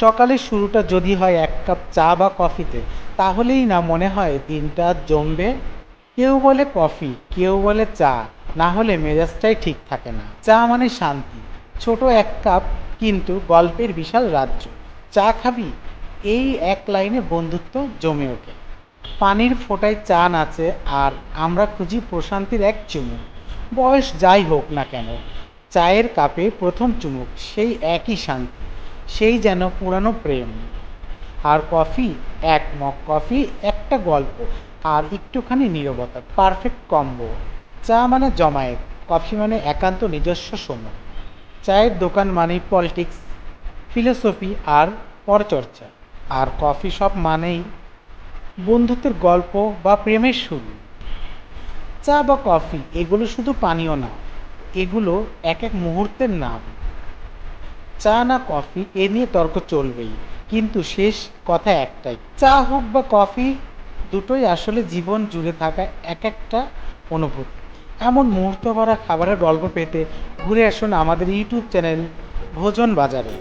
সকালের শুরুটা যদি হয় এক কাপ চা বা কফিতে, তাহলেই না মনে হয় দিনটা জমবে। কেউ বলে কফি, কেউ বলে চা, না হলে মেজাজটাই ঠিক থাকে না। চা মানে শান্তি, ছোট এক কাপ কিন্তু গল্পের বিশাল রাজ্য। চা খাবি, এই এক লাইনে বন্ধুত্ব জমে ওঠে। পানির ফোঁটায় চা নাচে, আর আমরা খুঁজি প্রশান্তির এক চুমুক। বয়স যাই হোক না কেন, চায়ের কাপে প্রথম চুমুক সেই একই শান্তি, সেই যেন পুরানো প্রেম। আর কফি, এক মগ কফি, একটা গল্প, আর একটুখানি নীরবতা, পারফেক্ট কম্বো। চা মানে জমায়েত, কফি মানে একান্ত নিজস্ব সময়। চায়ের দোকান মানেই পলিটিক্স, ফিলোসফি আর পরচর্চা। আর কফি শপ মানেই বন্ধুত্বের গল্প বা প্রেমের শুরু। চা বা কফি এগুলো শুধু পানীয় না, এগুলো এক এক মুহূর্তের নাম। চা না কফি এ নিয়ে তর্ক চলবেই, কিন্তু শেষ কথা একটাই, চা হোক বা কফি, দুটোই আসলে জীবন জুড়ে থাকা এক একটা অনুভূতি। এমন মুহূর্ত ভরা খাবারের গল্প পেতে ঘুরে আসুন আমাদের ইউটিউব চ্যানেল ভোজন বাজারে।